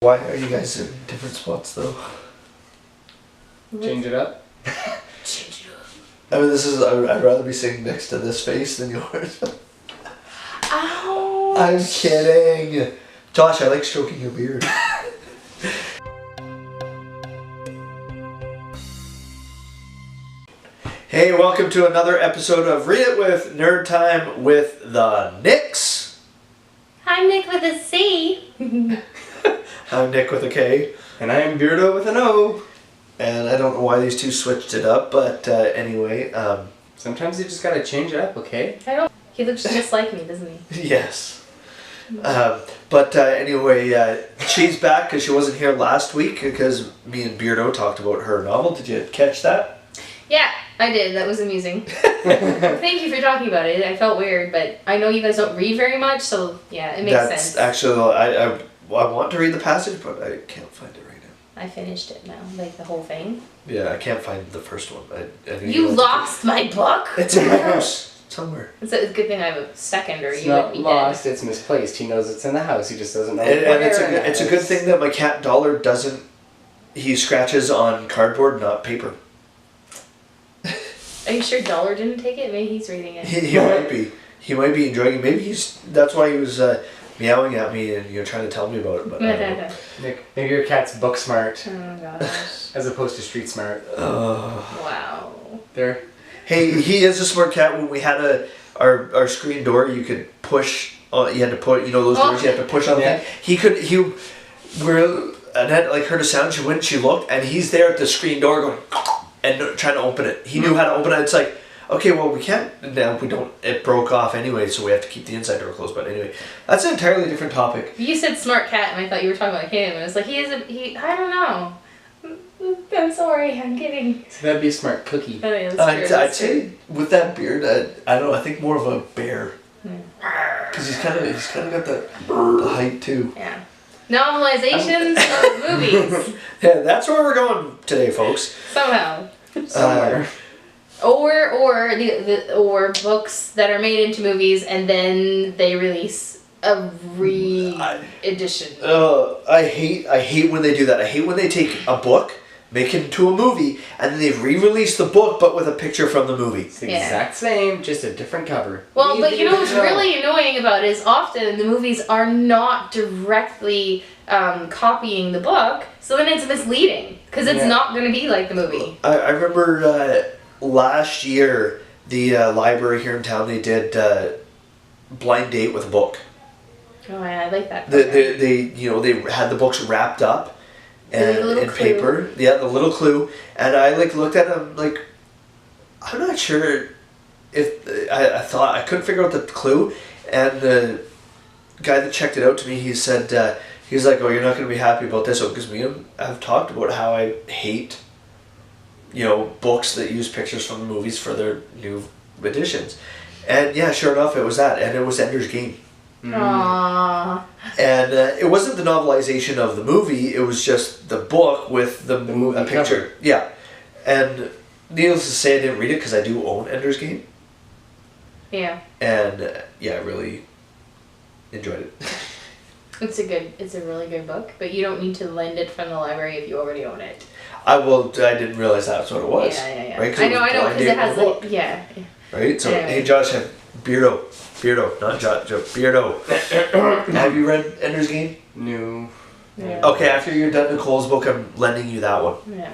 Why are you guys in different spots though? Change it up? Change it up. I mean, I'd rather be sitting next to this face than yours. Ouch. I'm kidding. Josh, I like stroking your beard. Hey, welcome to another episode of Read It with Nerd Time with the Nicks. I'm Nick with a C. I'm Nick with a K. And I am Beardo with an O. And I don't know why these two switched it up, but anyway. Sometimes you just gotta change it up, okay? I don't. He looks just like me, doesn't he? Yes. But anyway, she's back because she wasn't here last week because me and Beardo talked about her novel. Did you catch that? Yeah, I did. That was amusing. Thank you for talking about it. I felt weird, but I know you guys don't read very much, so yeah, it makes sense. Actually, I want to read the passage, but I can't find it right now. I finished it now, like the whole thing. Yeah, I can't find the first one. You lost my book? It's in my house somewhere. It's a good thing I have a second, or It's you would not be lost, dead. It's misplaced. He knows it's in the house, he just doesn't know And where it's a good thing that my cat Dollar doesn't. He scratches on cardboard, not paper. Are you sure Dollar didn't take it? Maybe he's reading it. He might be. He might be enjoying it. Maybe that's why he was meowing at me and trying to tell me about it. But I don't know. Nick, maybe your cat's book smart Oh gosh. as opposed to street smart. Wow. There. Hey, he is a smart cat. When we had our screen door, you could push. You had to put. You know those doors you had to push on. Yeah. Annette like heard a sound. She went. She looked, and he's there at the screen door going and trying to open it. He knew how to open it. It's like, okay, well we can't. Now we don't. It broke off anyway, so we have to keep the inside door closed. But anyway, that's an entirely different topic. You said smart cat, and I thought you were talking about him. And it's like I don't know. I'm sorry. I'm kidding. So that'd be a smart cookie. Oh, yeah, that's true, I'd say with that beard, I don't know. I think more of a bear. Because he's kind of got the height too. Yeah. Novelizations of movies. Yeah, that's where we're going today, folks. Somehow. Somewhere. Or books that are made into movies and then they release a re-edition. I hate when they do that. I hate when they take a book, make it into a movie, and then they re-release the book but with a picture from the movie. It's the exact same, just a different cover. Well, but you know what's really annoying about it is often the movies are not directly copying the book, so then it's misleading because it's not going to be like the movie. I remember last year the library here in town, they did blind date with a book. Oh yeah, I like that. They had the books wrapped up and in paper. Yeah, the little clue. And I looked at them like, I'm not sure if I thought I couldn't figure out the clue. And the guy that checked it out to me, he said he's like, oh, you're not going to be happy about this one because me and I've talked about how I hate books that use pictures from the movies for their new editions. And yeah, sure enough, it was that, and it was Ender's Game. Aww. And it wasn't the novelization of the movie, it was just the book with the movie picture. Cover. Yeah. And needless to say, I didn't read it because I do own Ender's Game. Yeah. And I really enjoyed it. It's a really good book, but you don't need to lend it from the library if you already own it. I didn't realize that's what it was. Yeah. Right? I know, because it has yeah. Right? So, Hey Josh, Beardo, not Josh, Beardo. Have you read Ender's Game? No. Yeah. Okay, after you're done Nicole's book, I'm lending you that one. Yeah.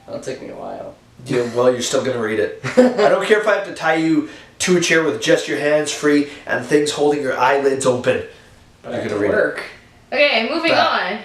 That'll take me a while. Yeah, well, you're still going to read it. I don't care if I have to tie you to a chair with just your hands free and things holding your eyelids open. But you're going to read it. Okay, moving on.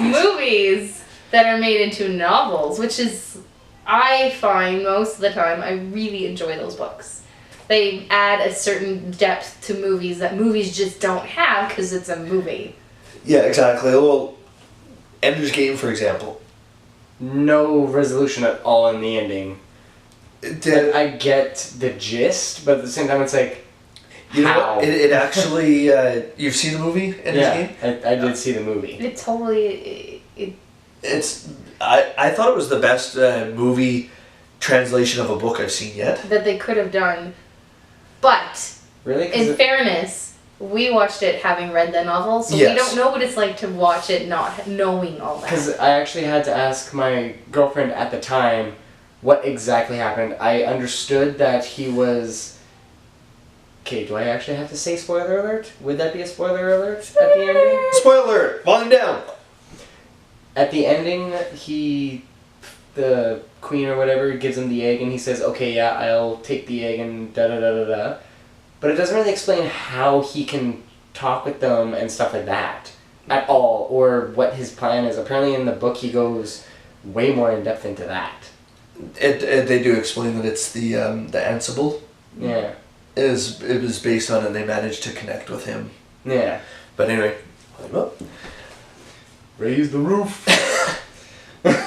Movies that are made into novels, which is, I find most of the time, I really enjoy those books. They add a certain depth to movies that movies just don't have because it's a movie. Yeah, exactly. Well, Ender's Game, for example. No resolution at all in the ending. I get the gist, but at the same time it's like, you know what? It actually, you've seen the movie, Ender's Game? I did see the movie. It totally... I thought it was the best movie translation of a book I've seen yet. That they could have done. But, really? in fairness, we watched it having read the novel, so we don't know what it's like to watch it not knowing all that. Because I actually had to ask my girlfriend at the time what exactly happened. I understood that he was... Okay, do I actually have to say spoiler alert? Would that be a spoiler alert at the ending? Spoiler alert! Volume down! At the ending, the queen or whatever gives him the egg and he says, okay, yeah, I'll take the egg and da-da-da-da-da. But it doesn't really explain how he can talk with them and stuff like that at all, or what his plan is. Apparently in the book he goes way more in depth into that. They do explain that it's the Ansible. Yeah. It was based on, and they managed to connect with him. Yeah. But anyway, climb up. Raise the roof. Put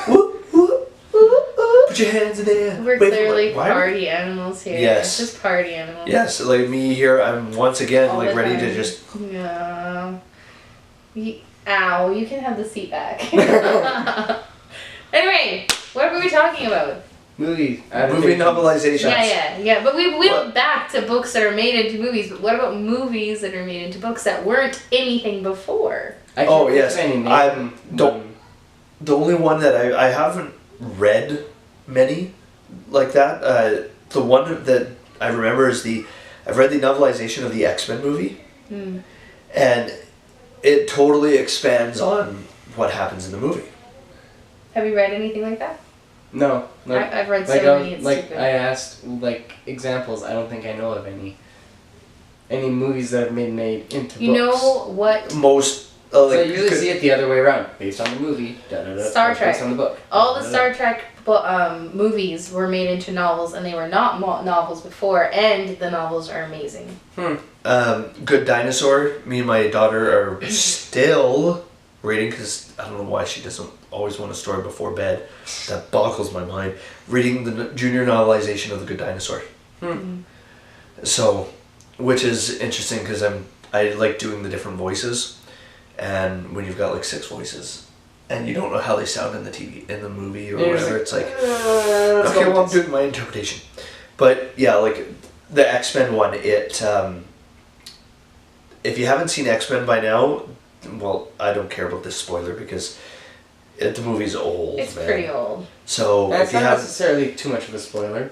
your hands in the air. We're clearly party animals here. Yes. It's just party animals. Yes, like me here, I'm once again All like ready time. to just... No. Ow, you can have the seat back. Anyway, what were we talking about? Movie novelizations. Yeah. But we went back to books that are made into movies, but what about movies that are made into books that weren't anything before? Oh, yes. The only one that I haven't read many like that. The one that I remember is I've read the novelization of the X-Men movie, and it totally expands on what happens in the movie. Have you read anything like that? No. I've read so many. It's stupid. I asked examples. I don't think I know of any movies that have been made into books. You know what? Most. So you usually see it the other way around, based on the movie. Star Trek. Based on the book. All the Star Trek movies were made into novels, and they were not novels before, and the novels are amazing. Good Dinosaur. Me and my daughter are still reading, because I don't know why she doesn't always want a story before bed. That boggles my mind. Reading the junior novelization of The Good Dinosaur. So, which is interesting because I like doing the different voices. And when you've got like 6 voices, and you don't know how they sound in the movie or whatever, it's like, okay, well, I'm doing my interpretation. But yeah, like the X-Men one, if you haven't seen X-Men by now, well, I don't care about this spoiler because the movie's old. It's pretty old. So that's if you not have necessarily too much of a spoiler,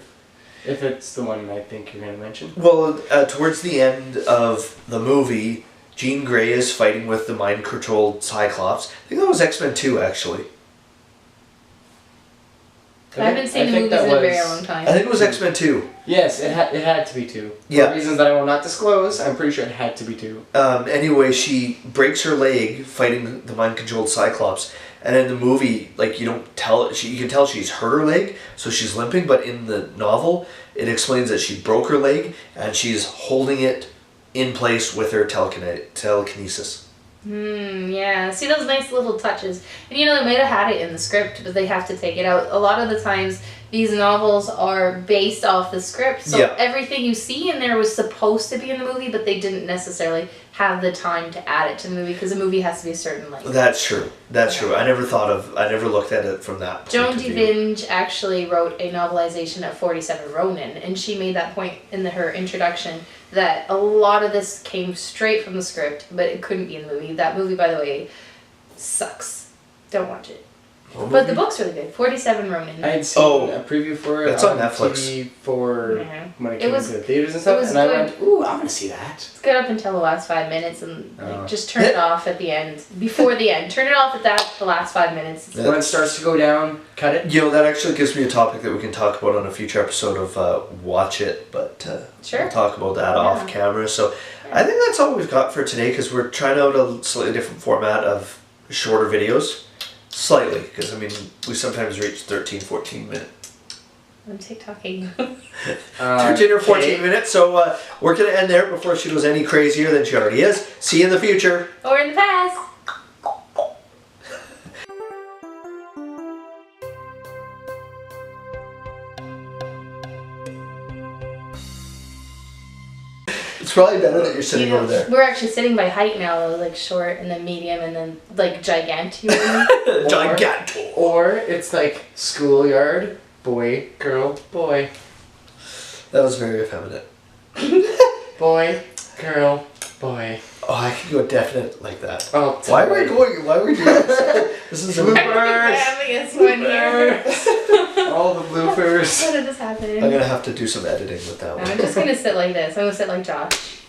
if it's the one I think you're going to mention. Well, towards the end of the movie, Jean Grey is fighting with the mind-controlled Cyclops. I think that was X-Men 2, actually. I haven't seen the movies in a very long time. I think it was X-Men 2. Yes, it had to be 2. Yeah. For reasons that I will not disclose, I'm pretty sure it had to be 2. Anyway, she breaks her leg fighting the mind-controlled Cyclops. And in the movie, like, you can tell she's hurt her leg, so she's limping. But in the novel, it explains that she broke her leg, and she's holding it in place with her telekinesis. Yeah. See those nice little touches. And they might have had it in the script, but they have to take it out. A lot of the times, these novels are based off the script, so everything you see in there was supposed to be in the movie, but they didn't necessarily have the time to add it to the movie, because the movie has to be a certain length. That's true. True. I never looked at it from that point Joan of view. Vinge actually wrote a novelization of 47 Ronin, and she made that point in her introduction that a lot of this came straight from the script, but it couldn't be in the movie. That movie, by the way, sucks. Don't watch it. But the book's really good. 47 Ronin. I had seen a preview for it. It's on Netflix. TV for when it came into the theaters and stuff, and good. I went, ooh, I'm gonna see that. It's good up until the last 5 minutes, and just turn it off at the end. Before the end. Turn it off at the last 5 minutes. When it starts to go down, cut it. That actually gives me a topic that we can talk about on a future episode of Watch It, but sure. We'll talk about that off camera. So I think that's all we've got for today, because we're trying out a slightly different format of shorter videos. Slightly, because we sometimes reach 13, 14 minutes. I'm TikToking. 13 or 14 minutes, so we're going to end there before she goes any crazier than she already is. See you in the future. Or in the past. It's probably better that you're sitting over there. We're actually sitting by height now, though, like short and then medium and then like gigantic. Giganto. Or it's like schoolyard, boy, girl, boy. That was very effeminate. Boy, girl, Boy. Oh, I could go definite like that. Oh, Why are we doing this? This is a Bloopers. Family one here. All the bloopers. How did this happen? I'm gonna have to do some editing with that one. I'm just gonna sit like this. I'm gonna sit like Josh.